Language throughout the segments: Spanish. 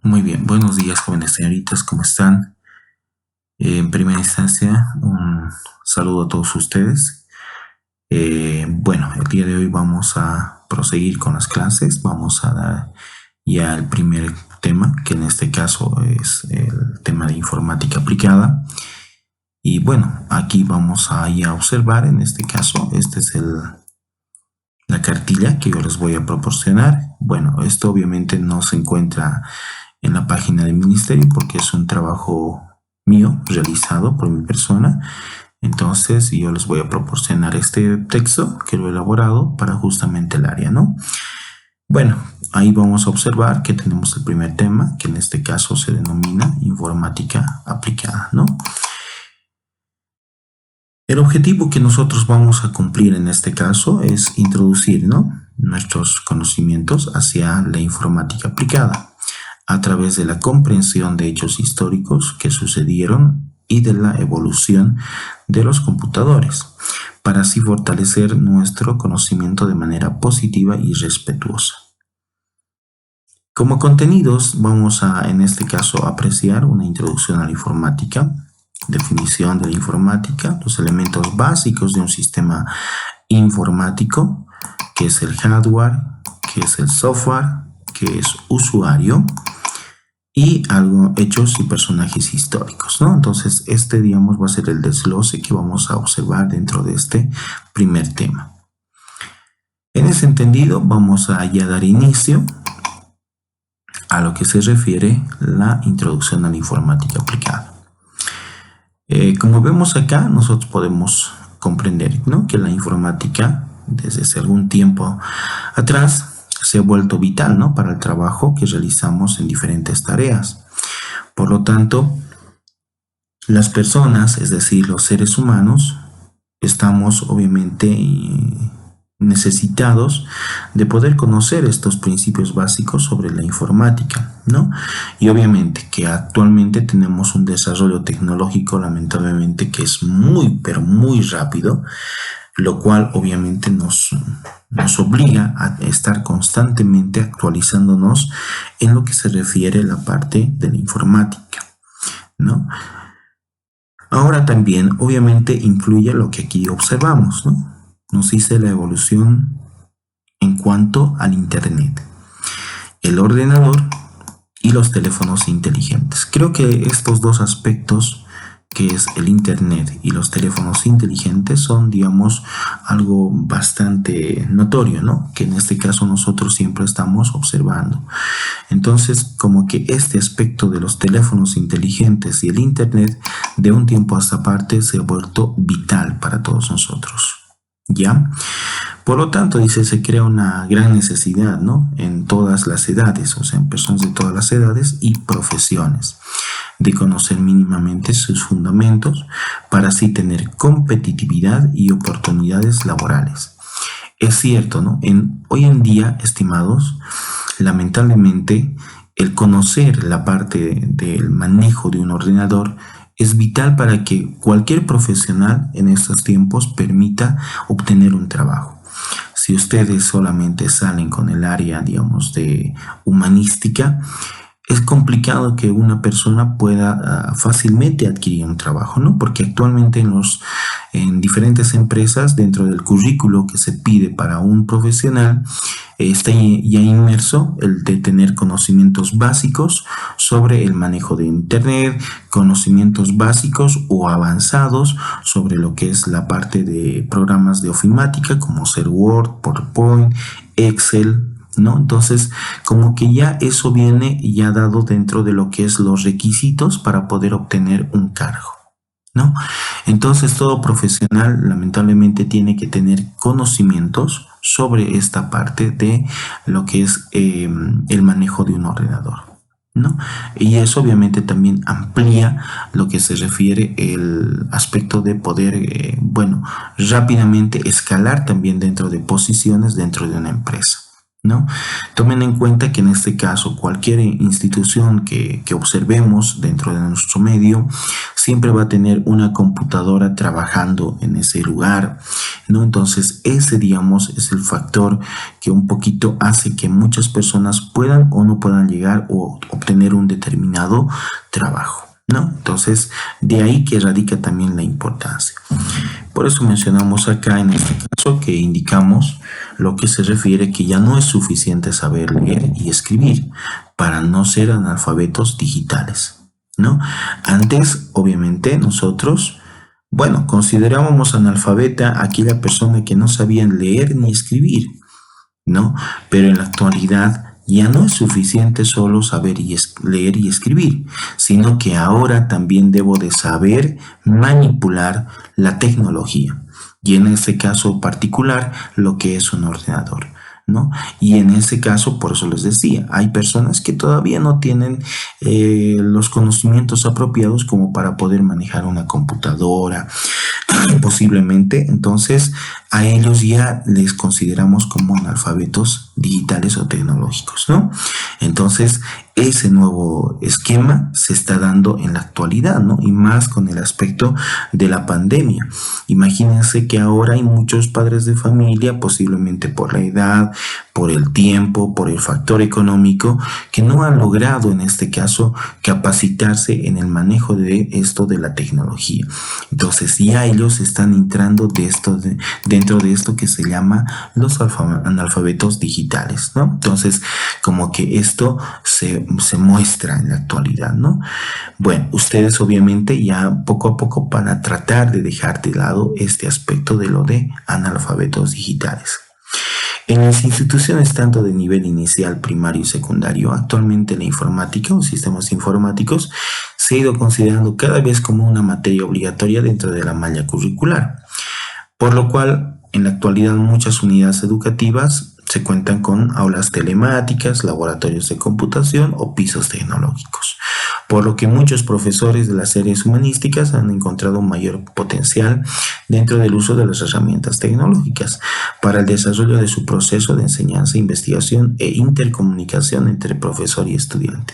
Muy bien, buenos días jóvenes señoritas, ¿cómo están? En primera instancia, un saludo a todos ustedes. Bueno, el día de hoy vamos a proseguir con las clases, vamos a dar ya el primer tema, que en este caso es el tema de informática aplicada. Y bueno, aquí vamos a ya observar, en este caso, esta es la cartilla que yo les voy a proporcionar. Bueno, esto obviamente no se encuentra en la página del ministerio porque es un trabajo mío realizado por mi persona. Entonces yo les voy a proporcionar este texto que lo he elaborado para justamente el área, ¿no? Bueno, ahí vamos a observar que tenemos el primer tema, que en este caso se denomina informática aplicada, ¿no? El objetivo que nosotros vamos a cumplir en este caso es introducir, ¿no?, nuestros conocimientos hacia la informática aplicada a través de la comprensión de hechos históricos que sucedieron y de la evolución de los computadores, para así fortalecer nuestro conocimiento de manera positiva y respetuosa. Como contenidos vamos a, en este caso, apreciar una introducción a la informática, definición de la informática, los elementos básicos de un sistema informático, que es el hardware, que es el software, que es usuario, y algo, hechos y personajes históricos, ¿no? Entonces, digamos, va a ser el desglose que vamos a observar dentro de este primer tema. En ese entendido, vamos a ya dar inicio a lo que se refiere la introducción a la informática aplicada. Como vemos acá, nosotros podemos comprender, ¿no?, que la informática, desde hace algún tiempo atrás, se ha vuelto vital, ¿no?, para el trabajo que realizamos en diferentes tareas. Por lo tanto, las personas, es decir, los seres humanos, estamos obviamente necesitados de poder conocer estos principios básicos sobre la informática, ¿no? Y obviamente que actualmente tenemos un desarrollo tecnológico, lamentablemente, que es muy, pero muy rápido, lo cual obviamente nos obliga a estar constantemente actualizándonos en lo que se refiere a la parte de la informática, ¿no? Ahora también obviamente influye lo que aquí observamos, ¿no? Nos dice la evolución en cuanto al Internet, el ordenador y los teléfonos inteligentes. Creo que estos dos aspectos, que es el Internet y los teléfonos inteligentes, son, digamos, algo bastante notorio, ¿no?, que en este caso nosotros siempre estamos observando. Entonces, como que este aspecto de los teléfonos inteligentes y el Internet, de un tiempo a esta parte, se ha vuelto vital para todos nosotros, ¿ya? Por lo tanto, dice, se crea una gran necesidad, ¿no?, en todas las edades, o sea, en personas de todas las edades y profesiones, de conocer mínimamente sus fundamentos para así tener competitividad y oportunidades laborales. Es cierto, ¿no? Hoy en día, estimados, lamentablemente, el conocer la parte del manejo de un ordenador es vital para que cualquier profesional en estos tiempos permita obtener un trabajo. Si ustedes solamente salen con el área, digamos, de humanística, es complicado que una persona pueda fácilmente adquirir un trabajo, ¿no? Porque actualmente en diferentes empresas, dentro del currículo que se pide para un profesional, está ya inmerso el de tener conocimientos básicos sobre el manejo de Internet, conocimientos básicos o avanzados sobre lo que es la parte de programas de ofimática, como ser Word, PowerPoint, Excel, ¿no? Entonces, como que ya eso viene ya dado dentro de lo que es los requisitos para poder obtener un cargo, ¿no? Entonces, todo profesional lamentablemente tiene que tener conocimientos sobre esta parte de lo que es el manejo de un ordenador, ¿no? Y eso obviamente también amplía lo que se refiere el aspecto de poder, bueno, rápidamente escalar también dentro de posiciones dentro de una empresa, ¿no? Tomen en cuenta que en este caso cualquier institución que observemos dentro de nuestro medio siempre va a tener una computadora trabajando en ese lugar, ¿no? Entonces ese, digamos, es el factor que un poquito hace que muchas personas puedan o no puedan llegar o obtener un determinado trabajo, ¿no? Entonces, de ahí que radica también la importancia. Por eso mencionamos acá en este caso que indicamos lo que se refiere que ya no es suficiente saber leer y escribir para no ser analfabetos digitales, ¿no? Antes, obviamente, nosotros, bueno, considerábamos analfabeta a aquella persona que no sabía leer ni escribir, ¿no? Pero en la actualidad ya no es suficiente solo saber leer y escribir, sino que ahora también debo de saber manipular la tecnología. Y en este caso particular, lo que es un ordenador, ¿no? Y en ese caso, por eso les decía, hay personas que todavía no tienen los conocimientos apropiados como para poder manejar una computadora, posiblemente. Entonces a ellos ya les consideramos como analfabetos digitales o tecnológicos, ¿no? Entonces ese nuevo esquema se está dando en la actualidad, ¿no? Y más con el aspecto de la pandemia. Imagínense que ahora hay muchos padres de familia, posiblemente por la edad, por el tiempo, por el factor económico, que no han logrado en este caso capacitarse en el manejo de esto de la tecnología. Entonces ya ellos están entrando dentro de esto que se llama los analfabetos digitales, ¿no? Entonces como que esto se muestra en la actualidad, ¿no? Bueno, ustedes obviamente ya poco a poco van a tratar de dejar de lado este aspecto de lo de analfabetos digitales. En las instituciones tanto de nivel inicial, primario y secundario, actualmente la informática o sistemas informáticos se ha ido considerando cada vez como una materia obligatoria dentro de la malla curricular, por lo cual en la actualidad muchas unidades educativas se cuentan con aulas telemáticas, laboratorios de computación o pisos tecnológicos, por lo que muchos profesores de las áreas humanísticas han encontrado un mayor potencial dentro del uso de las herramientas tecnológicas para el desarrollo de su proceso de enseñanza, investigación e intercomunicación entre profesor y estudiante.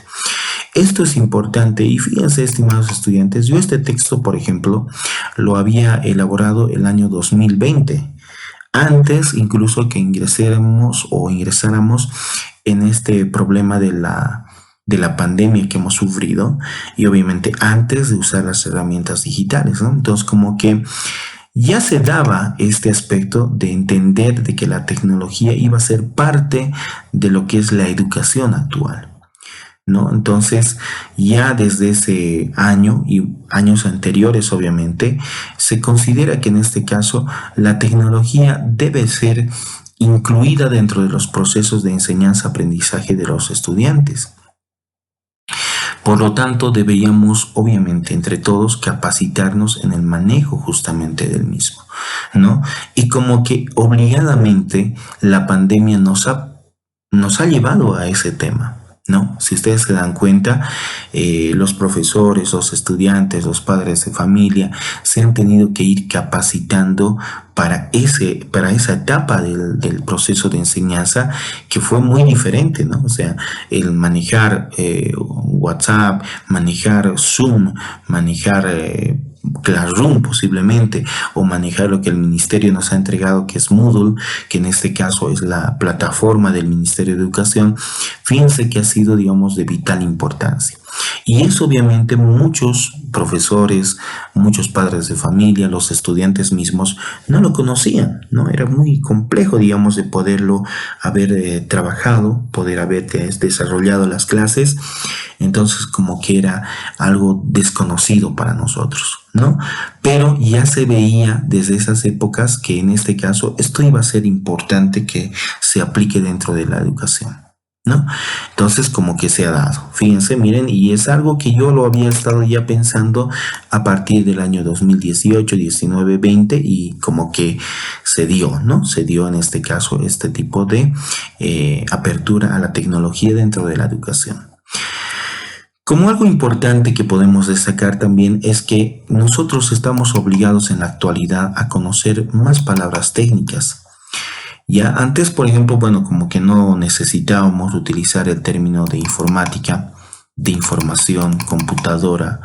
Esto es importante y fíjense, estimados estudiantes, yo este texto, por ejemplo, lo había elaborado el año 2020, antes incluso que ingresáramos en este problema de la pandemia que hemos sufrido y obviamente antes de usar las herramientas digitales, ¿no? Entonces como que ya se daba este aspecto de entender de que la tecnología iba a ser parte de lo que es la educación actual, ¿no? Entonces, ya desde ese año y años anteriores, obviamente, se considera que en este caso la tecnología debe ser incluida dentro de los procesos de enseñanza-aprendizaje de los estudiantes. Por lo tanto, deberíamos, obviamente, entre todos, capacitarnos en el manejo justamente del mismo, ¿no? Y como que obligadamente la pandemia nos ha llevado a ese tema, ¿no? Si ustedes se dan cuenta, los profesores, los estudiantes, los padres de familia se han tenido que ir capacitando para esa etapa del proceso de enseñanza que fue muy diferente, ¿no? O sea, el manejar WhatsApp, manejar Zoom, manejar Classroom posiblemente, o manejar lo que el ministerio nos ha entregado, que es Moodle, que en este caso es la plataforma del Ministerio de Educación. Fíjense que ha sido, digamos, de vital importancia. Y eso obviamente muchos profesores, muchos padres de familia, los estudiantes mismos no lo conocían, ¿no? Era muy complejo, digamos, de poderlo haber trabajado, poder haber desarrollado las clases. Entonces como que era algo desconocido para nosotros, ¿no? Pero ya se veía desde esas épocas que en este caso esto iba a ser importante que se aplique dentro de la educación, ¿no? Entonces como que se ha dado, fíjense, miren, y es algo que yo lo había estado ya pensando a partir del año 2018, 19, 20 y como que se dio, ¿no? Se dio en este caso este tipo de apertura a la tecnología dentro de la educación. Como algo importante que podemos destacar también es que nosotros estamos obligados en la actualidad a conocer más palabras técnicas. Ya antes, por ejemplo, bueno, como que no necesitábamos utilizar el término de informática, de información, computadora,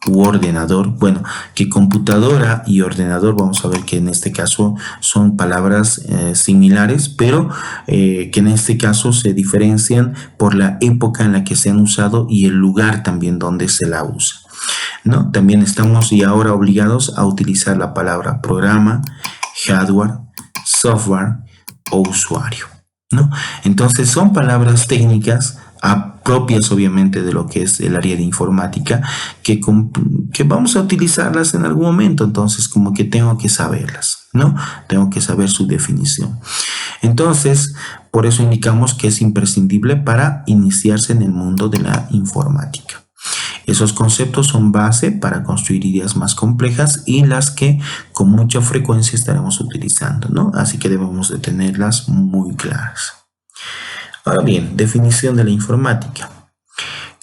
u ordenador. Bueno, que computadora y ordenador, vamos a ver que en este caso son palabras similares, pero que en este caso se diferencian por la época en la que se han usado y el lugar también donde se la usa, ¿no? También estamos y ahora obligados a utilizar la palabra programa, hardware, software o usuario, ¿no? Entonces son palabras técnicas propias obviamente de lo que es el área de informática que vamos a utilizarlas en algún momento, entonces como que tengo que saberlas, ¿no? Tengo que saber su definición. Entonces, por eso indicamos que es imprescindible para iniciarse en el mundo de la informática. Esos conceptos son base para construir ideas más complejas y las que con mucha frecuencia estaremos utilizando, ¿no? Así que debemos de tenerlas muy claras. Ahora bien, definición de la informática.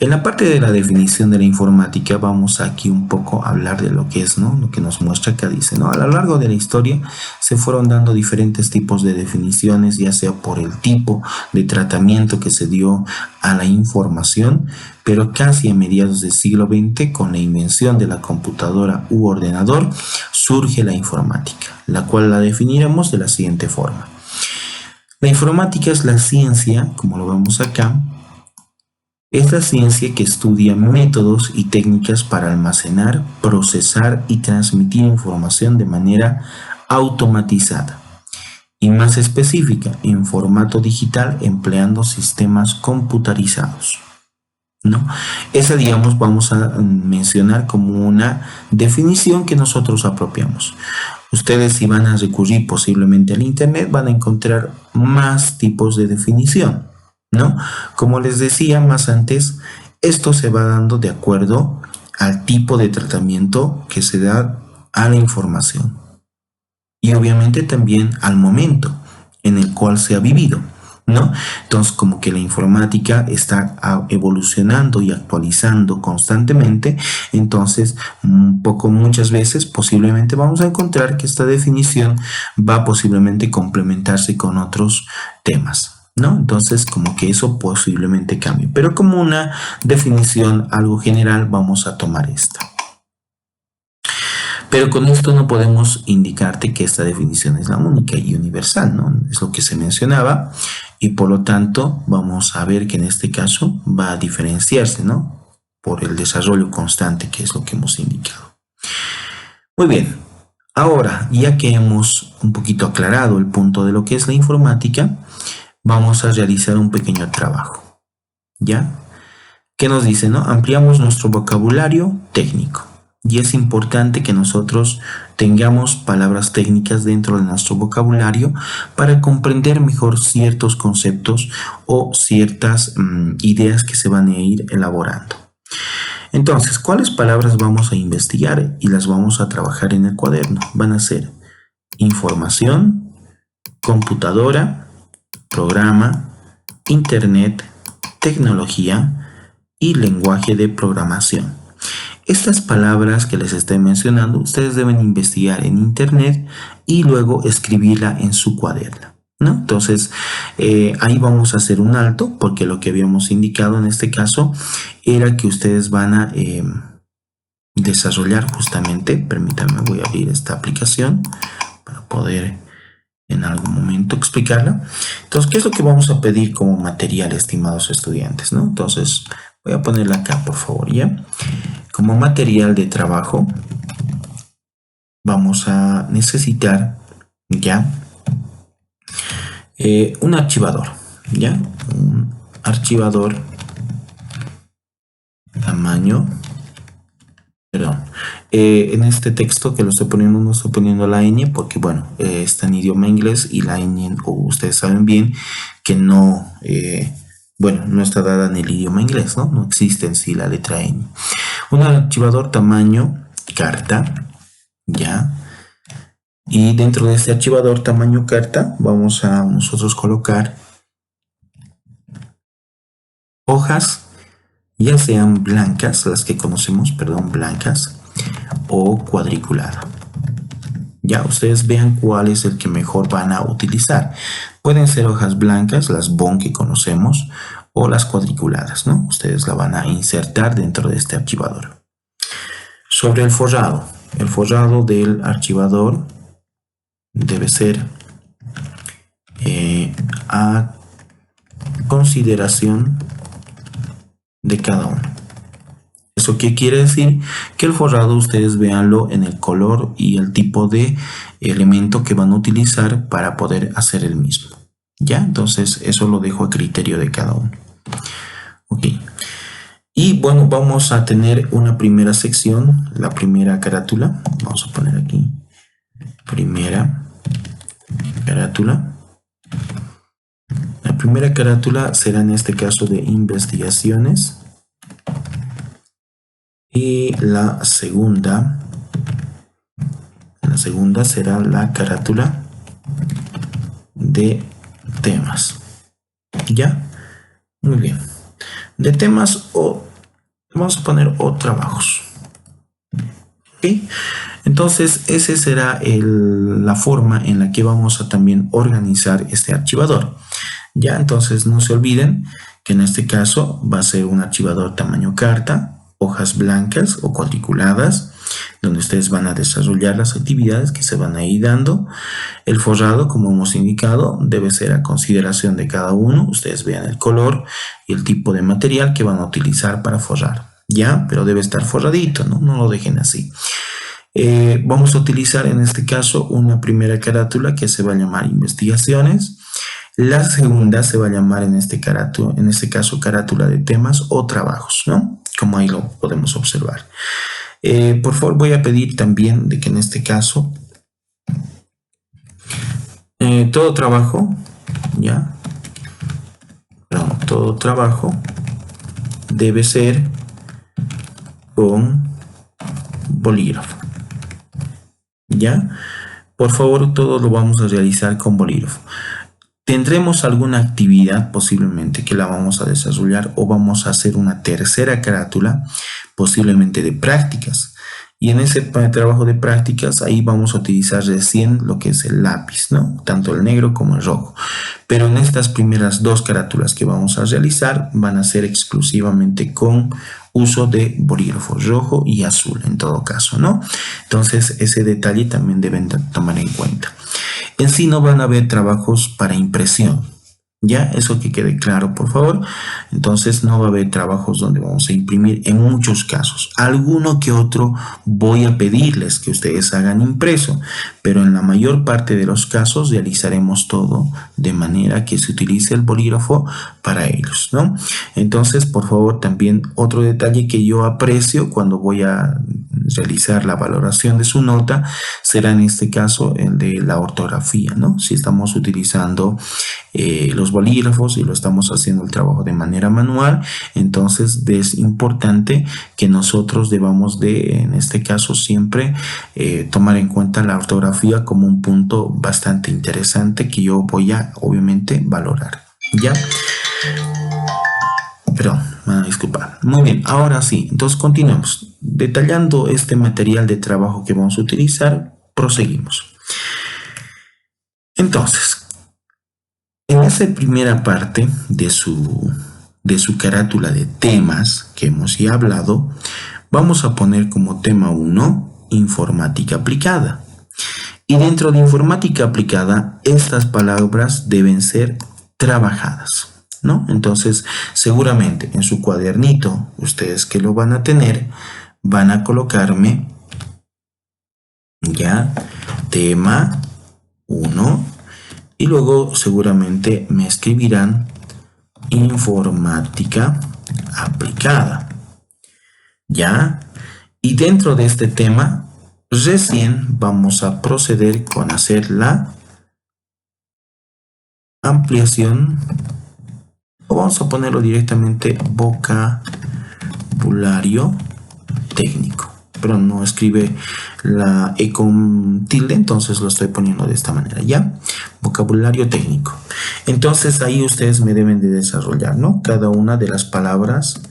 En la parte de la definición de la informática vamos aquí un poco a hablar de lo que es, ¿no? Lo que nos muestra acá dice, ¿no? A lo largo de la historia se fueron dando diferentes tipos de definiciones, ya sea por el tipo de tratamiento que se dio a la información, pero casi a mediados del siglo XX, con la invención de la computadora u ordenador, surge la informática, la cual la definiremos de la siguiente forma. La informática es la ciencia, como lo vemos acá, es la ciencia que estudia métodos y técnicas para almacenar, procesar y transmitir información de manera automatizada y más específica en formato digital empleando sistemas computarizados, ¿no? Esa, digamos, vamos a mencionar como una definición que nosotros apropiamos. Ustedes, si van a recurrir posiblemente al internet, van a encontrar más tipos de definición, ¿no? Como les decía más antes, esto se va dando de acuerdo al tipo de tratamiento que se da a la información y obviamente también al momento en el cual se ha vivido, ¿no? Entonces, como que la informática está evolucionando y actualizando constantemente, entonces muchas veces posiblemente vamos a encontrar que esta definición va posiblemente complementarse con otros temas, ¿no? Entonces, como que eso posiblemente cambie, pero como una definición algo general vamos a tomar esta. Pero con esto no podemos indicarte que esta definición es la única y universal, ¿no? Es lo que se mencionaba y por lo tanto vamos a ver que en este caso va a diferenciarse, ¿no? Por el desarrollo constante, que es lo que hemos indicado. Muy bien, ahora ya que hemos un poquito aclarado el punto de lo que es la informática, vamos a realizar un pequeño trabajo, ¿ya? ¿Qué nos dice, no? Ampliamos nuestro vocabulario técnico. Y es importante que nosotros tengamos palabras técnicas dentro de nuestro vocabulario para comprender mejor ciertos conceptos o ciertas ideas que se van a ir elaborando. Entonces, ¿cuáles palabras vamos a investigar y las vamos a trabajar en el cuaderno? Van a ser información, computadora, programa, internet, tecnología y lenguaje de programación. Estas palabras que les estoy mencionando, ustedes deben investigar en internet y luego escribirla en su cuaderno, ¿no? Entonces, ahí vamos a hacer un alto porque lo que habíamos indicado en este caso era que ustedes van a desarrollar justamente, permítanme, voy a abrir esta aplicación para poder en algún momento explicarla. Entonces, ¿qué es lo que vamos a pedir como material, estimados estudiantes, ¿no? Entonces, voy a ponerla acá, por favor, ¿ya? Como material de trabajo vamos a necesitar ya un archivador, ya un archivador tamaño, perdón, en este texto que lo estoy poniendo no estoy poniendo la ñ porque bueno, está en idioma inglés y la ñ, ustedes saben bien que no bueno, no está dada en el idioma inglés, ¿no? No existe en sí la letra ñ. Un archivador tamaño carta, ¿ya? Y dentro de este archivador tamaño carta vamos a nosotros colocar hojas, ya sean blancas, las que conocemos, perdón, blancas, o cuadriculada. Ya ustedes vean cuál es el que mejor van a utilizar. Pueden ser hojas blancas, las bond que conocemos, o las cuadriculadas, ¿no? Ustedes la van a insertar dentro de este archivador. Sobre el forrado del archivador debe ser a consideración de cada uno. ¿Eso qué quiere decir? Que el forrado ustedes véanlo en el color y el tipo de elemento que van a utilizar para poder hacer el mismo. ¿Ya? Entonces eso lo dejo a criterio de cada uno. Ok. Y bueno, vamos a tener una primera sección, la primera carátula. Vamos a poner aquí. Primera carátula. La primera carátula será en este caso de investigaciones. Y la segunda será la carátula de temas. ¿Ya? Muy bien. De temas o vamos a poner o trabajos. ¿Ok? Entonces, esa será la forma en la que vamos a también organizar este archivador. Ya, entonces no se olviden que en este caso va a ser un archivador tamaño carta, hojas blancas o cuadriculadas, donde ustedes van a desarrollar las actividades que se van a ir dando. El forrado, como hemos indicado, debe ser a consideración de cada uno. Ustedes vean el color y el tipo de material que van a utilizar para forrar. Ya, pero debe estar forradito, ¿no? No lo dejen así. Vamos a utilizar en este caso una primera carátula que se va a llamar investigaciones. La segunda se va a llamar en este caso carátula de temas o trabajos, ¿no? Como ahí lo podemos observar. Por favor, voy a pedir también de que en este caso todo trabajo, ¿ya? Perdón, todo trabajo debe ser con bolígrafo, ¿ya? Por favor, todo lo vamos a realizar con bolígrafo. Tendremos alguna actividad posiblemente que la vamos a desarrollar o vamos a hacer una tercera carátula posiblemente de prácticas. Y en ese trabajo de prácticas ahí vamos a utilizar recién lo que es el lápiz, ¿no? Tanto el negro como el rojo. Pero en estas primeras dos carátulas que vamos a realizar van a ser exclusivamente con uso de bolígrafo rojo y azul en todo caso, ¿no? Entonces ese detalle también deben tomar en cuenta. En sí no van a haber trabajos para impresión. Ya, eso que quede claro, por favor. Entonces no va a haber trabajos donde vamos a imprimir en muchos casos. Alguno que otro voy a pedirles que ustedes hagan impreso, pero en la mayor parte de los casos realizaremos todo de manera que se utilice el bolígrafo para ellos, ¿no? Entonces, por favor, también otro detalle que yo aprecio cuando voy a realizar la valoración de su nota será en este caso el de la ortografía, ¿no? Si estamos utilizando los bolígrafos y lo estamos haciendo el trabajo de manera manual, entonces es importante que nosotros debamos de, en este caso, siempre tomar en cuenta la ortografía como un punto bastante interesante que yo voy a, obviamente, valorar. ¿Ya? Perdón, disculpa. Muy bien, ahora sí, entonces continuemos. Detallando este material de trabajo que vamos a utilizar, proseguimos. Entonces, en esa primera parte de su carátula de temas que hemos ya hablado, vamos a poner como tema 1 informática aplicada. Y dentro de informática aplicada, estas palabras deben ser trabajadas, ¿no? Entonces, seguramente en su cuadernito, ustedes que lo van a tener, van a colocarme ya tema 1. Y luego seguramente me escribirán informática aplicada. ¿Ya? Y dentro de este tema, recién vamos a proceder con hacer la ampliación. O vamos a ponerlo directamente vocabulario técnico. Pero no escribe la E con tilde, entonces lo estoy poniendo de esta manera, ¿ya? Vocabulario técnico. Entonces ahí ustedes me deben de desarrollar, ¿no? Cada una de las palabras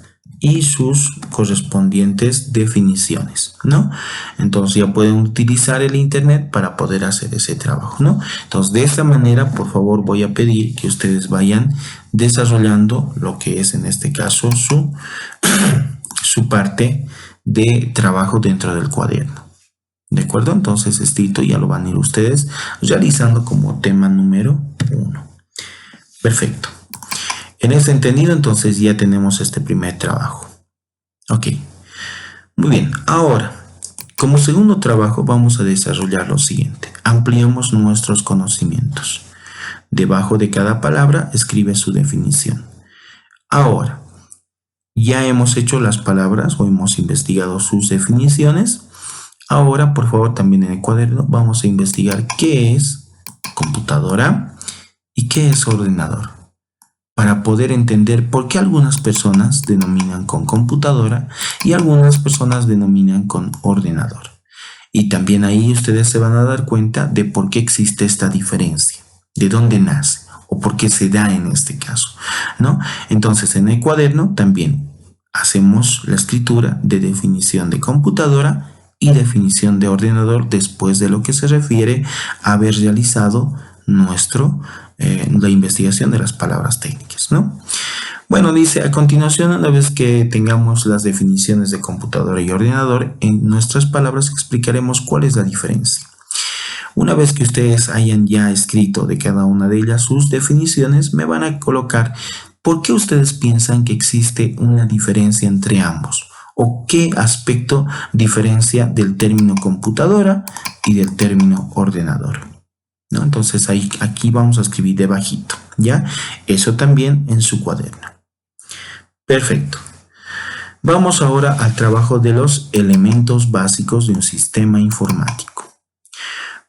y sus correspondientes definiciones, ¿no? Entonces ya pueden utilizar el internet para poder hacer ese trabajo, ¿no? Entonces de esta manera, por favor, voy a pedir que ustedes vayan desarrollando lo que es en este caso su parte de trabajo dentro del cuaderno. ¿De acuerdo? Entonces esto ya lo van a ir ustedes realizando como tema número 1. Perfecto. En ese entendido, entonces ya tenemos este primer trabajo. Ok. Muy bien. Ahora, como segundo trabajo vamos a desarrollar lo siguiente. Ampliamos nuestros conocimientos. Debajo de cada palabra escribe su definición. Ahora, ya hemos hecho las palabras o hemos investigado sus definiciones. Ahora, por favor, también en el cuaderno vamos a investigar qué es computadora y qué es ordenador, para poder entender por qué algunas personas denominan con computadora y algunas personas denominan con ordenador. Y también ahí ustedes se van a dar cuenta de por qué existe esta diferencia, de dónde nace o por qué se da en este caso, ¿no? Entonces, en el cuaderno también hacemos la escritura de definición de computadora y definición de ordenador después de lo que se refiere a haber realizado la investigación de las palabras técnicas, ¿no? Bueno, dice, a continuación, una vez que tengamos las definiciones de computadora y ordenador, en nuestras palabras explicaremos cuál es la diferencia. Una vez que ustedes hayan ya escrito de cada una de ellas sus definiciones, me van a colocar por qué ustedes piensan que existe una diferencia entre ambos o qué aspecto diferencia del término computadora y del término ordenador, ¿no? Entonces aquí vamos a escribir debajito, ¿ya? Eso también en su cuaderno. Perfecto. Vamos ahora al trabajo de los elementos básicos de un sistema informático.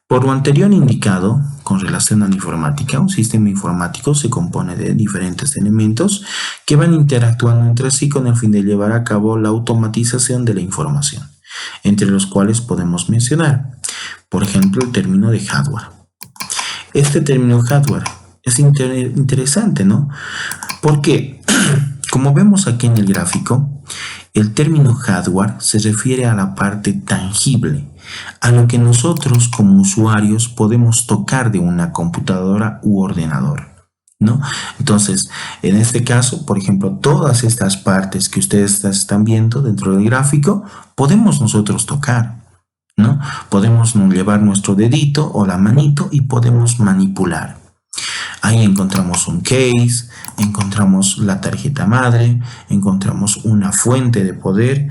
Por lo anterior indicado, con relación a la informática, un sistema informático se compone de diferentes elementos que van interactuando entre sí con el fin de llevar a cabo la automatización de la información, entre los cuales podemos mencionar, por ejemplo, el término de hardware. Este término hardware es interesante, ¿no? Porque, como vemos aquí en el gráfico, el término hardware se refiere a la parte tangible, a lo que nosotros como usuarios podemos tocar de una computadora u ordenador, ¿no? Entonces, en este caso, por ejemplo, todas estas partes que ustedes están viendo dentro del gráfico, podemos nosotros tocar, ¿no? Podemos llevar nuestro dedito o la manito y podemos manipular. Ahí encontramos un case, encontramos la tarjeta madre, encontramos una fuente de poder,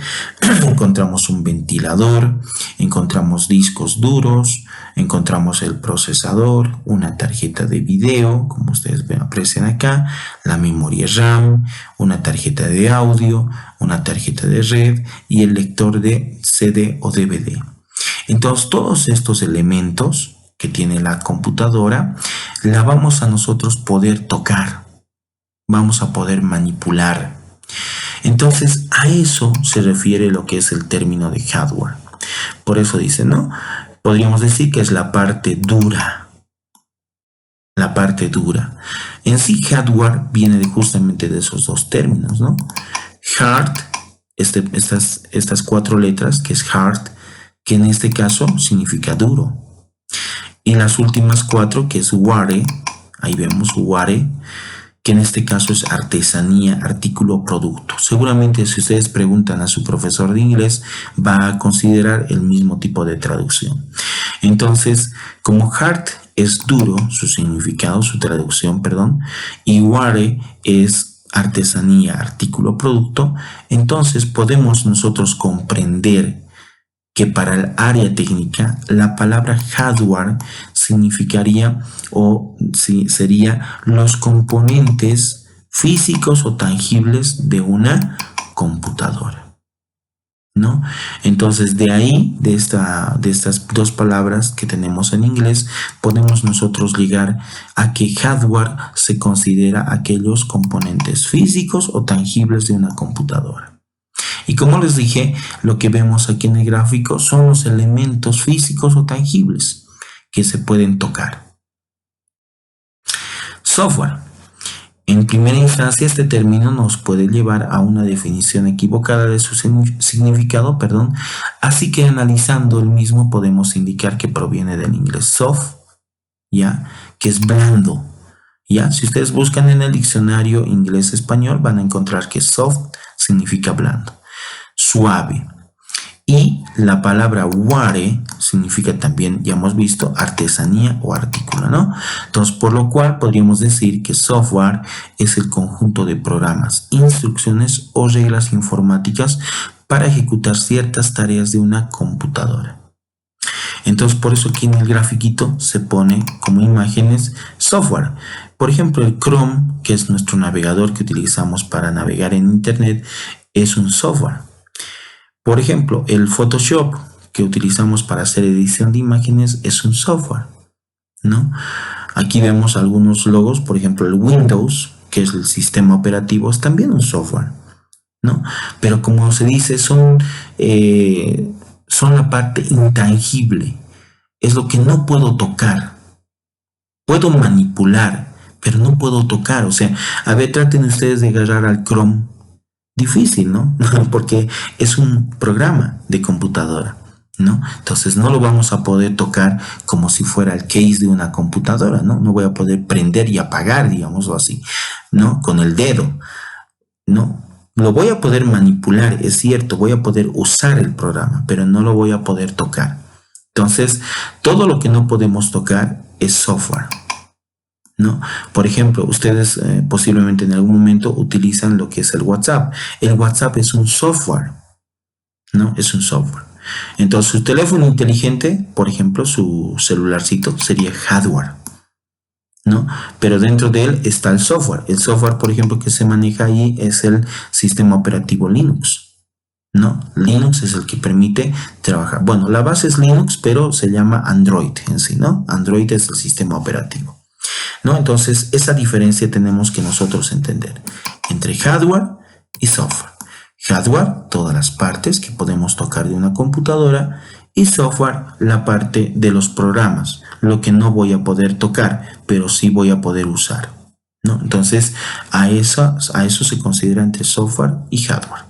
encontramos un ventilador, encontramos discos duros, encontramos el procesador, una tarjeta de video, como ustedes aprecian acá, la memoria RAM, una tarjeta de audio, una tarjeta de red y el lector de CD o DVD. Entonces, todos estos elementos que tiene la computadora, la vamos a nosotros poder tocar, vamos a poder manipular. Entonces, a eso se refiere lo que es el término de hardware. Por eso dice, ¿no? Podríamos decir que es la parte dura. La parte dura. En sí, hardware viene justamente de esos dos términos, ¿no? Hard, estas cuatro letras, que es hard, que en este caso significa duro. Y las últimas cuatro, que es ware, ahí vemos ware, que en este caso es artesanía, artículo o producto. Seguramente si ustedes preguntan a su profesor de inglés, va a considerar el mismo tipo de traducción. Entonces, como hard es duro, su significado, su traducción, perdón, y ware es artesanía, artículo o producto, entonces podemos nosotros comprender que para el área técnica la palabra hardware significaría sería los componentes físicos o tangibles de una computadora, ¿no? Entonces de ahí, de estas dos palabras que tenemos en inglés, podemos nosotros ligar a que hardware se considera aquellos componentes físicos o tangibles de una computadora. Y como les dije, lo que vemos aquí en el gráfico son los elementos físicos o tangibles que se pueden tocar. Software. En primera instancia, este término nos puede llevar a una definición equivocada de su significado, así que analizando el mismo podemos indicar que proviene del inglés soft, ¿ya? Que es blando, ¿ya? Si ustedes buscan en el diccionario inglés-español van a encontrar que soft significa blando. suave. Y la palabra ware significa también, ya hemos visto, artesanía o artículo, ¿no? Entonces, por lo cual podríamos decir que software es el conjunto de programas, instrucciones o reglas informáticas para ejecutar ciertas tareas de una computadora. Entonces, por eso aquí en el grafiquito se pone como imágenes software. Por ejemplo, el Chrome, que es nuestro navegador que utilizamos para navegar en Internet, es un software. Por ejemplo, el Photoshop que utilizamos para hacer edición de imágenes es un software, ¿no? Aquí vemos algunos logos, por ejemplo, el Windows, que es el sistema operativo, es también un software, ¿no? Pero como se dice, son la parte intangible, es lo que no puedo tocar. Puedo manipular, pero no puedo tocar. O sea, a ver, traten ustedes de agarrar al Chrome. Difícil, ¿no? Porque es un programa de computadora, ¿no? Entonces no lo vamos a poder tocar como si fuera el case de una computadora, ¿no? No voy a poder prender y apagar, digámoslo así, ¿no? Con el dedo, ¿no? Lo voy a poder manipular, es cierto, voy a poder usar el programa, pero no lo voy a poder tocar. Entonces, todo lo que no podemos tocar es software, ¿no? Por ejemplo, ustedes posiblemente en algún momento utilizan lo que es el WhatsApp. El WhatsApp es un software, ¿no? Es un software. Entonces, su teléfono inteligente, por ejemplo, su celularcito sería hardware, ¿no? Pero dentro de él está el software. El software, por ejemplo, que se maneja ahí es el sistema operativo Linux, ¿no? Linux es el que permite trabajar. Bueno, la base es Linux, pero se llama Android en sí, ¿no? Android es el sistema operativo, ¿no? Entonces, esa diferencia tenemos que nosotros entender entre hardware y software. Hardware, todas las partes que podemos tocar de una computadora, y software, la parte de los programas, lo que no voy a poder tocar, pero sí voy a poder usar, ¿no? Entonces, a eso se considera entre software y hardware.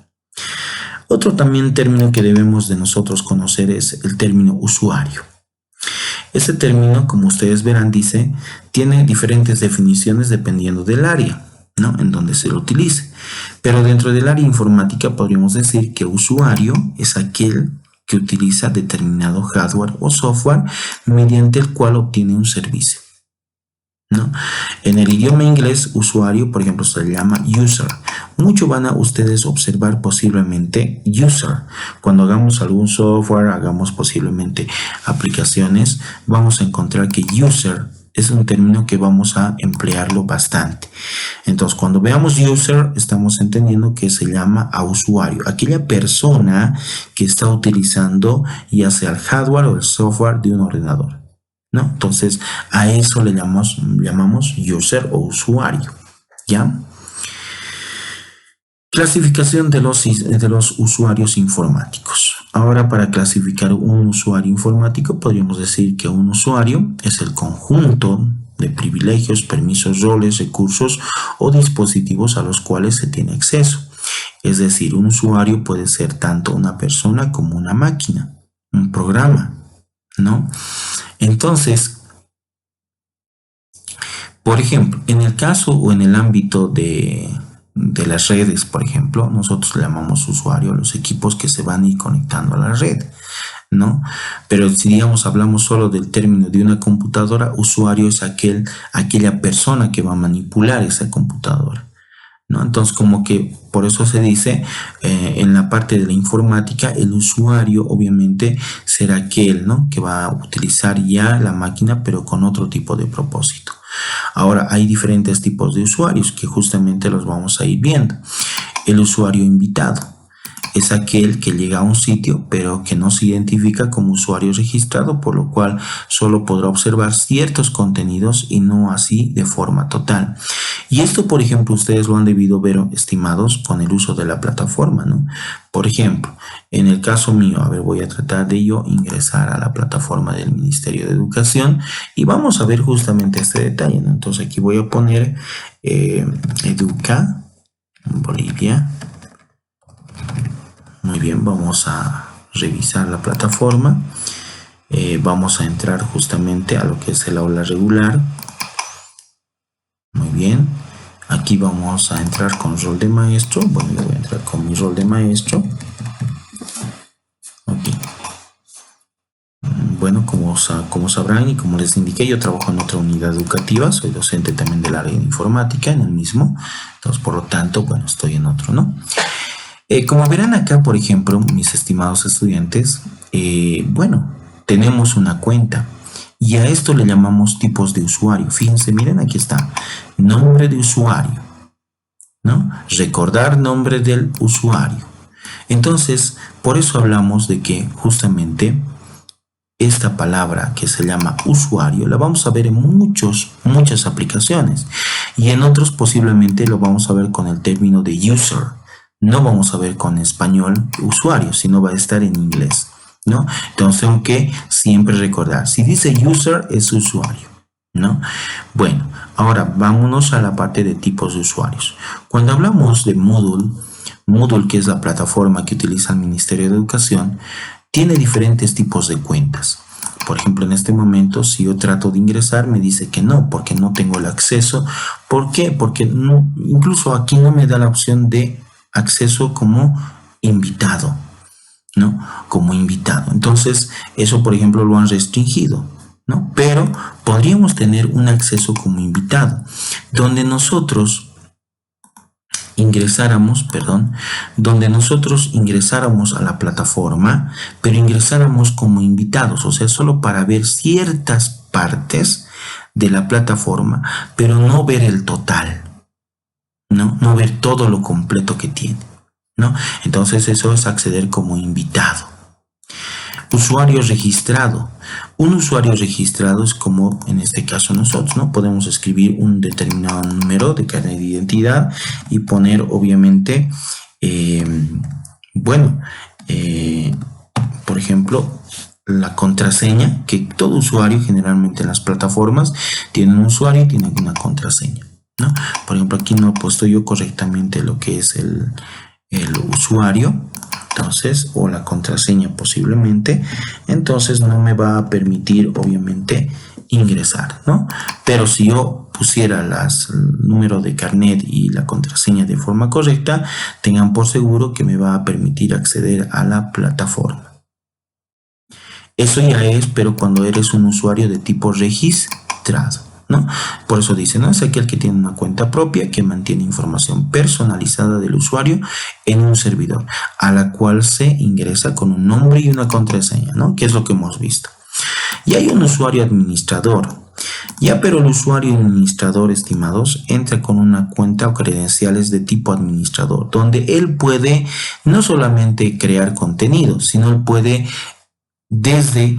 Otro también término que debemos de nosotros conocer es el término usuario. Este término, como ustedes verán, dice, tiene diferentes definiciones dependiendo del área, ¿no? En donde se lo utilice. Pero dentro del área informática podríamos decir que usuario es aquel que utiliza determinado hardware o software mediante el cual obtiene un servicio, ¿no? En el idioma inglés, usuario, por ejemplo, se le llama user. Mucho van a ustedes observar posiblemente user. Cuando hagamos algún software, hagamos posiblemente aplicaciones, vamos a encontrar que user es un término que vamos a emplearlo bastante. Entonces, cuando veamos user, estamos entendiendo que se llama a usuario, aquella persona que está utilizando ya sea el hardware o el software de un ordenador, ¿no? Entonces, a eso le llamamos user o usuario, ¿ya? Clasificación de los usuarios informáticos. Ahora, para clasificar un usuario informático, podríamos decir que un usuario es el conjunto de privilegios, permisos, roles, recursos o dispositivos a los cuales se tiene acceso. Es decir, un usuario puede ser tanto una persona como una máquina, un programa, ¿no? Entonces, por ejemplo, en el caso o en el ámbito de las redes, por ejemplo, nosotros le llamamos usuario a los equipos que se van a ir conectando a la red, ¿no? Pero si, digamos, hablamos solo del término de una computadora, usuario es aquella persona que va a manipular esa computadora, ¿no? Entonces, como que por eso se dice en la parte de la informática, el usuario obviamente será aquel, ¿no?, que va a utilizar ya la máquina, pero con otro tipo de propósito. Ahora, hay diferentes tipos de usuarios que justamente los vamos a ir viendo. El usuario invitado es aquel que llega a un sitio pero que no se identifica como usuario registrado, por lo cual solo podrá observar ciertos contenidos y no así de forma total. Y esto, por ejemplo, ustedes lo han debido ver, estimados, con el uso de la plataforma, ¿no? Por ejemplo, en el caso mío, a ver, voy a tratar de yo ingresar a la plataforma del Ministerio de Educación y vamos a ver justamente este detalle, ¿no? Entonces aquí voy a poner Educa Bolivia. Muy bien, vamos a revisar la plataforma. Vamos a entrar justamente a lo que es el aula regular. Muy bien, aquí vamos a entrar con rol de maestro. Bueno, yo voy a entrar con mi rol de maestro. como sabrán y como les indiqué, yo trabajo en otra unidad educativa, soy docente también del área de informática en el mismo, entonces por lo tanto, bueno, estoy en otro, ¿no? Como verán acá, por ejemplo, mis estimados estudiantes, bueno, tenemos una cuenta y a esto le llamamos tipos de usuario. Fíjense, miren, aquí está, nombre de usuario, ¿no? Recordar nombre del usuario. Entonces, por eso hablamos de que justamente esta palabra que se llama usuario la vamos a ver en muchas aplicaciones y en otros posiblemente lo vamos a ver con el término de user. No vamos a ver con español usuario, sino va a estar en inglés, ¿no? Entonces, tengo que siempre recordar, si dice user es usuario, ¿no? Bueno, ahora vámonos a la parte de tipos de usuarios. Cuando hablamos de Moodle, que es la plataforma que utiliza el Ministerio de Educación, tiene diferentes tipos de cuentas. Por ejemplo, en este momento, si yo trato de ingresar, me dice que no, porque no tengo el acceso. ¿Por qué? Porque no, incluso aquí no me da la opción de acceso como invitado, ¿no? Como invitado. Entonces, eso, por ejemplo, lo han restringido, ¿no? Pero podríamos tener un acceso como invitado, donde nosotros ingresáramos a la plataforma, pero ingresáramos como invitados, o sea, solo para ver ciertas partes de la plataforma, pero no ver el total, no ver todo lo completo que tiene, ¿no? Entonces eso es acceder como invitado. Usuario registrado. Un usuario registrado es como en este caso nosotros, ¿no? Podemos escribir un determinado número de carnet de identidad y poner obviamente, por ejemplo, la contraseña, que todo usuario generalmente en las plataformas tiene un usuario y tiene una contraseña, ¿no? Por ejemplo, aquí no he puesto yo correctamente lo que es el usuario, entonces, o la contraseña posiblemente, entonces no me va a permitir obviamente ingresar, ¿no? Pero si yo pusiera el número de carnet y la contraseña de forma correcta, tengan por seguro que me va a permitir acceder a la plataforma. Eso ya es, pero cuando eres un usuario de tipo registrado, ¿no? Por eso dice, ¿no? Es aquel que tiene una cuenta propia que mantiene información personalizada del usuario en un servidor, a la cual se ingresa con un nombre y una contraseña, ¿no? Que es lo que hemos visto. Y hay un usuario administrador. Ya, pero el usuario administrador, estimados, entra con una cuenta o credenciales de tipo administrador, donde él puede no solamente crear contenido, sino él puede desde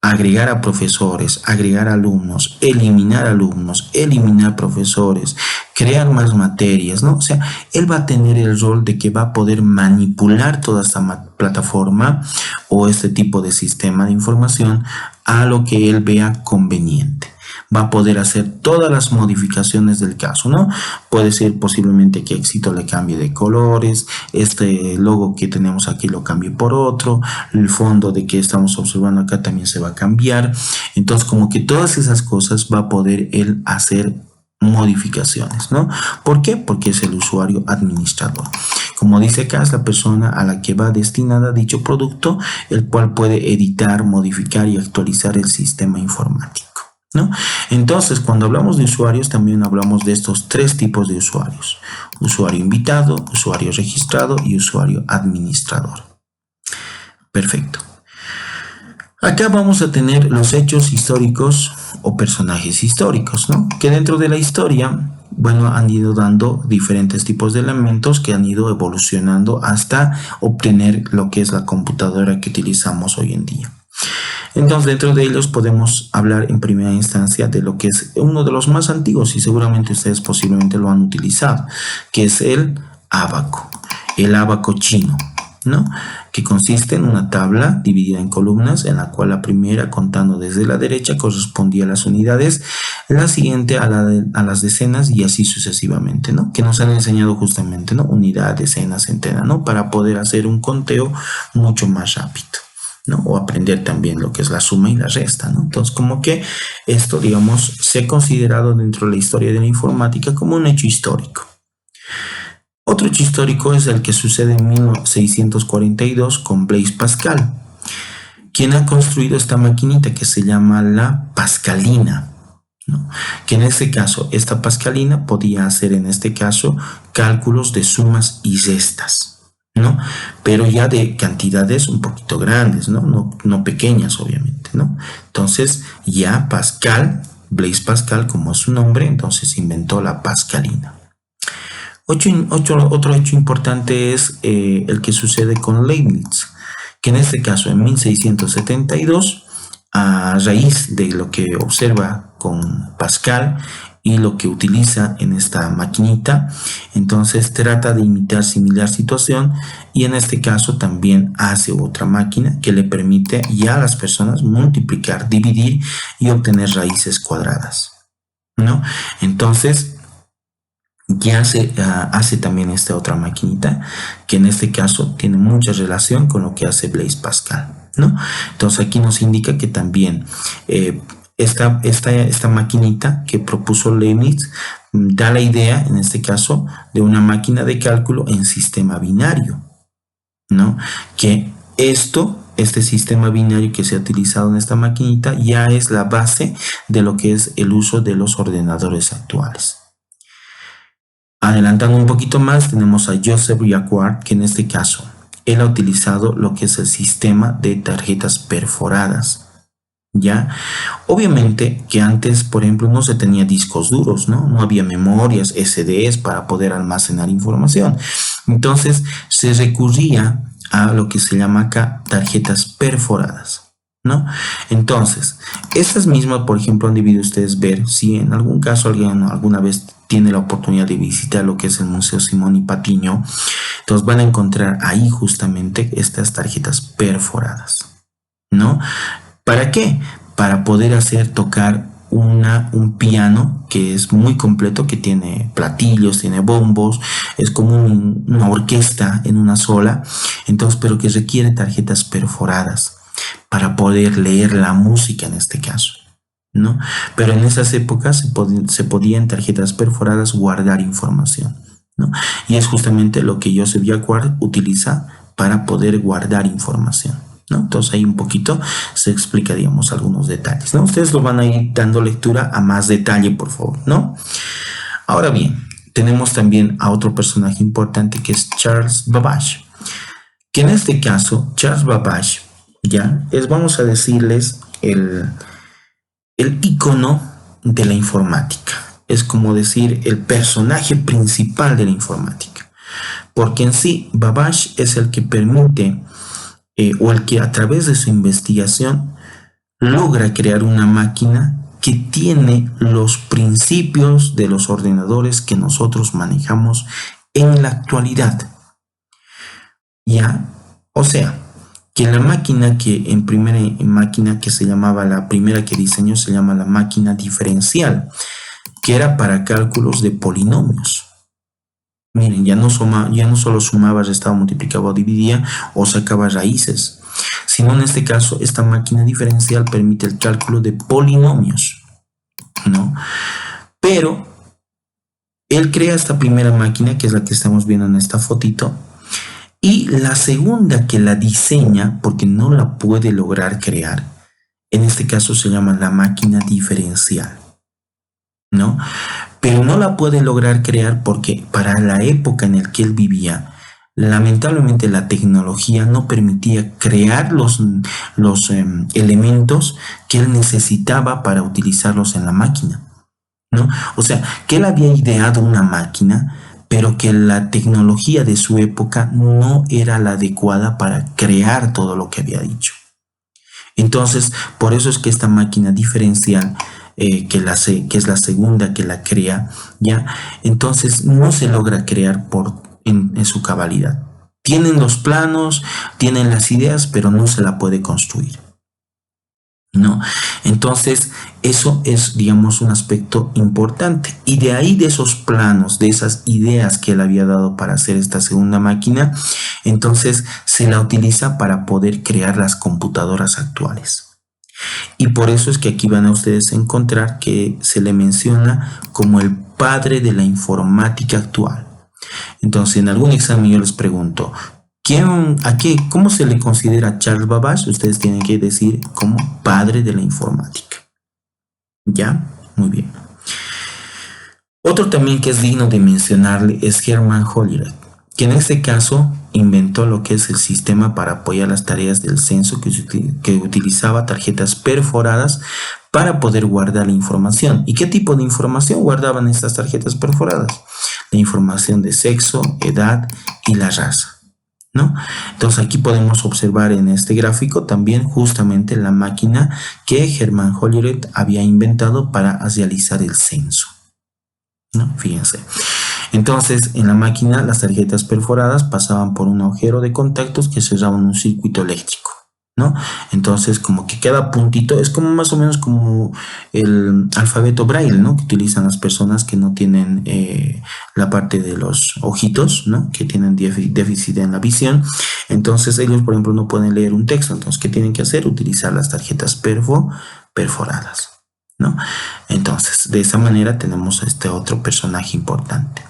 agregar a profesores, agregar alumnos, eliminar profesores, crear más materias, ¿no? O sea, él va a tener el rol de que va a poder manipular toda esta plataforma o este tipo de sistema de información a lo que él vea conveniente. Va a poder hacer todas las modificaciones del caso, ¿no? Puede ser posiblemente que Éxito le cambie de colores, este logo que tenemos aquí lo cambie por otro, el fondo de que estamos observando acá también se va a cambiar. Entonces, como que todas esas cosas va a poder él hacer modificaciones, ¿no? ¿Por qué? Porque es el usuario administrador. Como dice acá, es la persona a la que va destinada dicho producto, el cual puede editar, modificar y actualizar el sistema informático, ¿no? Entonces, cuando hablamos de usuarios, también hablamos de estos tres tipos de usuarios: usuario invitado, usuario registrado y usuario administrador. Perfecto. Acá vamos a tener los hechos históricos o personajes históricos, ¿no? Que dentro de la historia, bueno, han ido dando diferentes tipos de elementos que han ido evolucionando hasta obtener lo que es la computadora que utilizamos hoy en día. Entonces, dentro de ellos podemos hablar en primera instancia de lo que es uno de los más antiguos y seguramente ustedes posiblemente lo han utilizado, que es el ábaco chino, ¿no? Que consiste en una tabla dividida en columnas, en la cual la primera, contando desde la derecha, correspondía a las unidades, la siguiente a las decenas y así sucesivamente, ¿no? Que nos han enseñado justamente, ¿no? Unidad, decena, centena, ¿no? Para poder hacer un conteo mucho más rápido, ¿no? O aprender también lo que es la suma y la resta, ¿no? Entonces, como que esto, digamos, se ha considerado dentro de la historia de la informática como un hecho histórico. Otro hecho histórico es el que sucede en 1642 con Blaise Pascal. quien ha construido esta maquinita que se llama la Pascalina, ¿no? Que en este caso, esta Pascalina podía hacer en este caso cálculos de sumas y restas, ¿no? Pero ya de cantidades un poquito grandes, ¿no? No pequeñas, obviamente, ¿no? Entonces, ya Blaise Pascal, como es su nombre, entonces inventó la Pascalina. Otro hecho importante es el que sucede con Leibniz, que en este caso en 1672, a raíz de lo que observa con Pascal y lo que utiliza en esta maquinita, entonces trata de imitar similar situación y en este caso también hace otra máquina que le permite ya a las personas multiplicar, dividir y obtener raíces cuadradas, ¿no? Entonces ya hace también esta otra maquinita que en este caso tiene mucha relación con lo que hace Blaise Pascal, ¿no? Entonces aquí nos indica que también esta maquinita que propuso Leibniz da la idea, en este caso, de una máquina de cálculo en sistema binario, ¿no? Que este sistema binario que se ha utilizado en esta maquinita ya es la base de lo que es el uso de los ordenadores actuales. Adelantando un poquito más, tenemos a Joseph Jacquard, que en este caso, él ha utilizado lo que es el sistema de tarjetas perforadas, ¿ya? Obviamente que antes, por ejemplo, no se tenía discos duros, ¿no? No había memorias, SDs para poder almacenar información. Entonces, se recurría a lo que se llama acá tarjetas perforadas, ¿no? Entonces, estas mismas, por ejemplo, han debido ustedes ver, si en algún caso alguien alguna vez tiene la oportunidad de visitar lo que es el Museo Simón y Patiño, entonces van a encontrar ahí justamente estas tarjetas perforadas, ¿no? ¿Para qué? Para poder hacer tocar un piano que es muy completo, que tiene platillos, tiene bombos, es como una orquesta en una sola, entonces, pero que requiere tarjetas perforadas para poder leer la música en este caso, ¿no? Pero en esas épocas se podía en tarjetas perforadas guardar información, ¿no? Y es justamente lo que Joseph Jacquard utiliza para poder guardar información, ¿no? Entonces ahí un poquito se explica, digamos, algunos detalles, ¿no? Ustedes lo van a ir dando lectura a más detalle, por favor, ¿no? Ahora bien, tenemos también a otro personaje importante que es Charles Babbage, que en este caso, Charles Babbage, ya, vamos a decirles el ícono de la informática. Es como decir el personaje principal de la informática. Porque en sí, Babbage es el que permite o el que a través de su investigación logra crear una máquina que tiene los principios de los ordenadores que nosotros manejamos en la actualidad. ¿Ya? O sea, que la máquina que se llamaba, la primera que diseñó se llama la máquina diferencial, que era para cálculos de polinomios. Miren, ya no solo sumaba, restaba, multiplicaba o dividía o sacaba raíces, sino en este caso esta máquina diferencial permite el cálculo de polinomios, ¿no? Pero él crea esta primera máquina, que es la que estamos viendo en esta fotito, y la segunda que la diseña, porque no la puede lograr crear, en este caso se llama la máquina diferencial, ¿no? Pero no la puede lograr crear porque para la época en la que él vivía, lamentablemente la tecnología no permitía crear los elementos que él necesitaba para utilizarlos en la máquina, ¿no? O sea, que él había ideado una máquina, pero que la tecnología de su época no era la adecuada para crear todo lo que había dicho. Entonces, por eso es que esta máquina diferencial, que es la segunda que la crea, ya, entonces no se logra crear en su cabalidad. Tienen los planos, tienen las ideas, pero no se la puede construir, ¿no? Entonces, eso es, digamos, un aspecto importante. Y de ahí, de esos planos, de esas ideas que él había dado para hacer esta segunda máquina, entonces se la utiliza para poder crear las computadoras actuales. Y por eso es que aquí van a ustedes a encontrar que se le menciona como el padre de la informática actual. Entonces, en algún examen yo les pregunto, ¿Cómo se le considera a Charles Babbage? Ustedes tienen que decir como padre de la informática. ¿Ya? Muy bien. Otro también que es digno de mencionarle es Hermann Hollerith, que en este caso inventó lo que es el sistema para apoyar las tareas del censo que utilizaba tarjetas perforadas para poder guardar la información. ¿Y qué tipo de información guardaban estas tarjetas perforadas? La información de sexo, edad y la raza, ¿no? Entonces aquí podemos observar en este gráfico también justamente la máquina que Hermann Hollerith había inventado para realizar el censo, ¿no? Fíjense. Entonces, en la máquina, las tarjetas perforadas pasaban por un agujero de contactos que cerraban un circuito eléctrico, ¿no? Entonces, como que cada puntito es como más o menos como el alfabeto braille, ¿no? Que utilizan las personas que no tienen la parte de los ojitos, ¿no? Que tienen déficit en la visión. Entonces, ellos, por ejemplo, no pueden leer un texto. Entonces, ¿qué tienen que hacer? Utilizar las tarjetas perforadas, ¿no? Entonces, de esa manera tenemos a este otro personaje importante.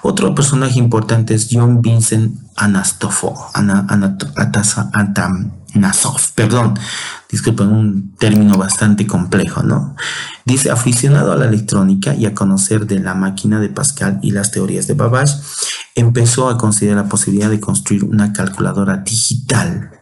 Otro personaje importante es John Vincent Anastasov, perdón, disculpen, un término bastante complejo, ¿no? Dice, aficionado a la electrónica y a conocer de la máquina de Pascal y las teorías de Babbage, empezó a considerar la posibilidad de construir una calculadora digital,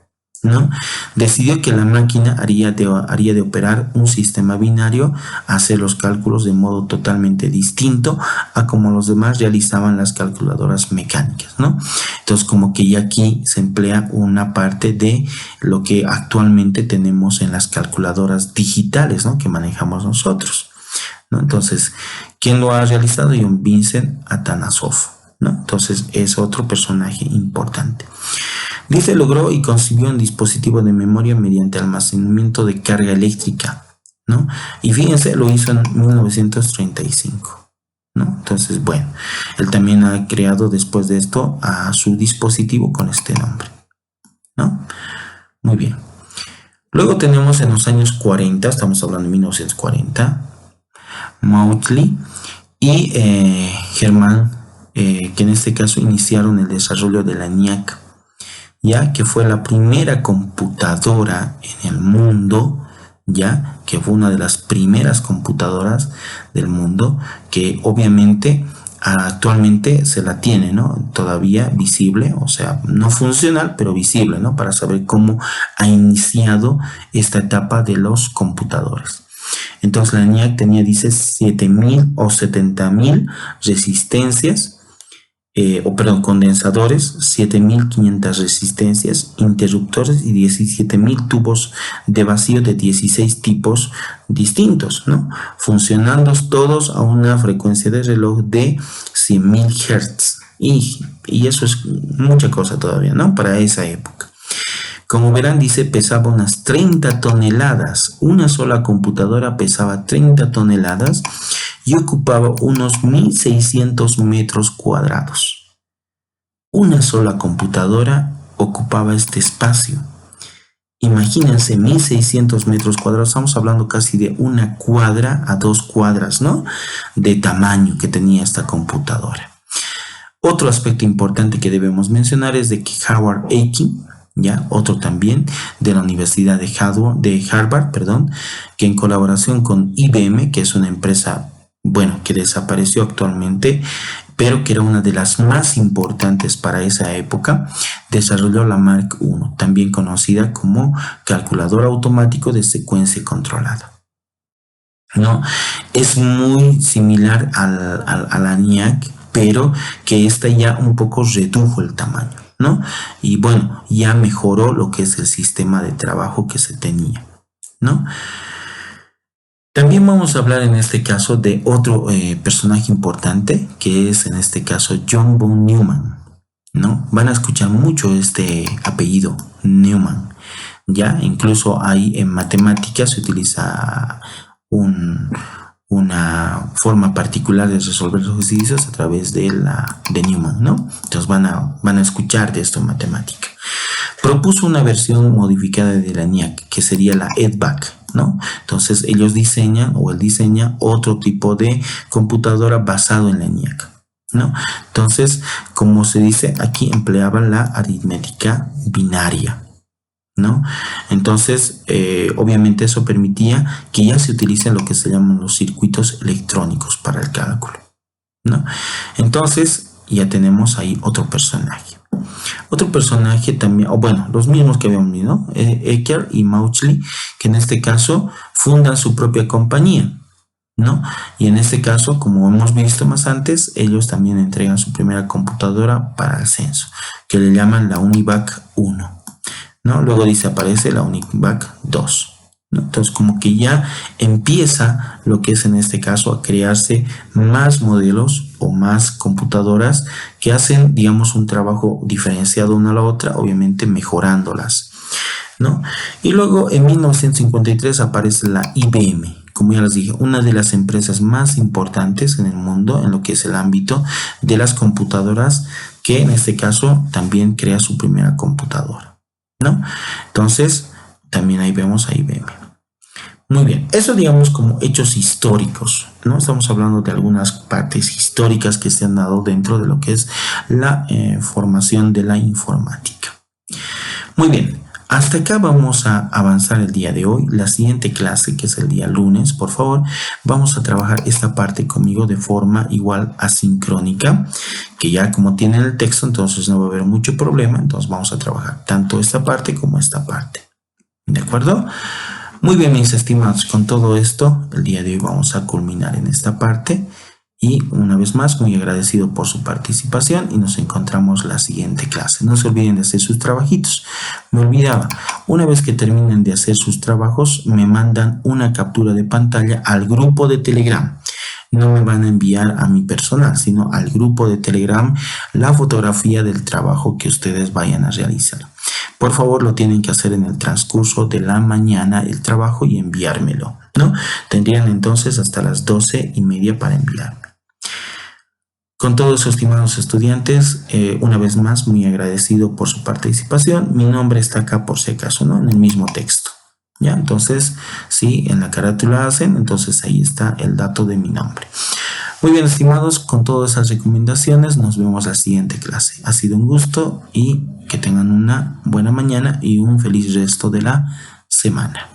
¿no? Decidió que la máquina haría de operar un sistema binario, hacer los cálculos de modo totalmente distinto a como los demás realizaban las calculadoras mecánicas, ¿no? Entonces, como que ya aquí se emplea una parte de lo que actualmente tenemos en las calculadoras digitales, ¿no? Que manejamos nosotros, ¿no? Entonces, ¿quién lo ha realizado? John Vincent Atanasov, ¿no? Entonces, es otro personaje importante. Dice, logró y concibió un dispositivo de memoria mediante almacenamiento de carga eléctrica, ¿no? Y fíjense, lo hizo en 1935, ¿no? Entonces, bueno, él también ha creado después de esto a su dispositivo con este nombre, ¿no? Muy bien. Luego tenemos en los años 40, estamos hablando de 1940, Mauchly y Hermann, que en este caso iniciaron el desarrollo de la ENIAC, ya que fue la primera computadora en el mundo, ya que fue una de las primeras computadoras del mundo, que obviamente actualmente se la tiene, ¿no? Todavía visible, o sea, no funcional, pero visible, ¿no? Para saber cómo ha iniciado esta etapa de los computadores. Entonces la ENIAC tenía, dice, 7.000 o 70.000 resistencias, condensadores, 7.500 resistencias, interruptores y 17.000 tubos de vacío de 16 tipos distintos, ¿no? Funcionando todos a una frecuencia de reloj de 100.000 Hz. Y eso es mucha cosa todavía, ¿no? Para esa época. Como verán, dice, pesaba unas 30 toneladas. Una sola computadora pesaba 30 toneladas y ocupaba unos 1.600 metros cuadrados. Una sola computadora ocupaba este espacio. Imagínense, 1.600 metros cuadrados, estamos hablando casi de una cuadra a 2 cuadras, ¿no? De tamaño que tenía esta computadora. Otro aspecto importante que debemos mencionar es de que Howard Aiken, ya, otro también de la Universidad de Harvard, que en colaboración con IBM, que es una empresa, bueno, que desapareció actualmente, pero que era una de las más importantes para esa época, desarrolló la Mark I, también conocida como calculadora automático de secuencia controlada, ¿no? Es muy similar a la ENIAC, pero que esta ya un poco redujo el tamaño, ¿no? Y bueno, ya mejoró lo que es el sistema de trabajo que se tenía, ¿no? También vamos a hablar en este caso de otro personaje importante, que es en este caso John von Neumann, ¿no? Van a escuchar mucho este apellido, Neumann, ¿ya? Incluso ahí en matemáticas se utiliza una forma particular de resolver los ejercicios a través de Neumann, ¿no? Entonces van a escuchar de esto en matemática. Propuso una versión modificada de la ENIAC, que sería la EDVAC, ¿no? Entonces él diseña otro tipo de computadora basado en la ENIAC, ¿no? Entonces, como se dice, aquí empleaba la aritmética binaria, ¿no? Entonces, obviamente eso permitía que ya se utilicen lo que se llaman los circuitos electrónicos para el cálculo, ¿no? Entonces, ya tenemos ahí otro personaje. Otro personaje también, o bueno, los mismos que habíamos visto, ¿no? Eckert y Mauchly, que en este caso fundan su propia compañía, ¿no? Y en este caso, como hemos visto más antes, ellos también entregan su primera computadora para ascenso, que le llaman la Univac 1, ¿no? Luego dice, aparece la Univac 2. ¿no? Entonces, como que ya empieza lo que es en este caso a crearse más modelos o más computadoras que hacen, digamos, un trabajo diferenciado una a la otra, obviamente mejorándolas, ¿no? Y luego en 1953 aparece la IBM, como ya les dije, una de las empresas más importantes en el mundo en lo que es el ámbito de las computadoras, que en este caso también crea su primera computadora, ¿no? Entonces, también ahí vemos a IBM. Muy bien, eso digamos como hechos históricos, ¿no? Estamos hablando de algunas partes históricas que se han dado dentro de lo que es la formación de la informática. Muy bien, hasta acá vamos a avanzar el día de hoy. La siguiente clase, que es el día lunes, por favor, vamos a trabajar esta parte conmigo de forma igual asincrónica, que ya como tienen el texto, entonces no va a haber mucho problema. Entonces vamos a trabajar tanto esta parte como esta parte. ¿De acuerdo? Muy bien, mis estimados, con todo esto, el día de hoy vamos a culminar en esta parte. Y una vez más, muy agradecido por su participación y nos encontramos la siguiente clase. No se olviden de hacer sus trabajitos. Me olvidaba, una vez que terminen de hacer sus trabajos, me mandan una captura de pantalla al grupo de Telegram. No me van a enviar a mi personal, sino al grupo de Telegram la fotografía del trabajo que ustedes vayan a realizar. Por favor, lo tienen que hacer en el transcurso de la mañana el trabajo y enviármelo, ¿no? Tendrían entonces hasta las 12:30 para enviarme. Con todos sus estimados estudiantes, una vez más, muy agradecido por su participación. Mi nombre está acá por si acaso, ¿no? En el mismo texto. ¿Ya? Entonces, si en la carátula hacen, entonces ahí está el dato de mi nombre. Muy bien, estimados, con todas esas recomendaciones, nos vemos la siguiente clase. Ha sido un gusto y que tengan una buena mañana y un feliz resto de la semana.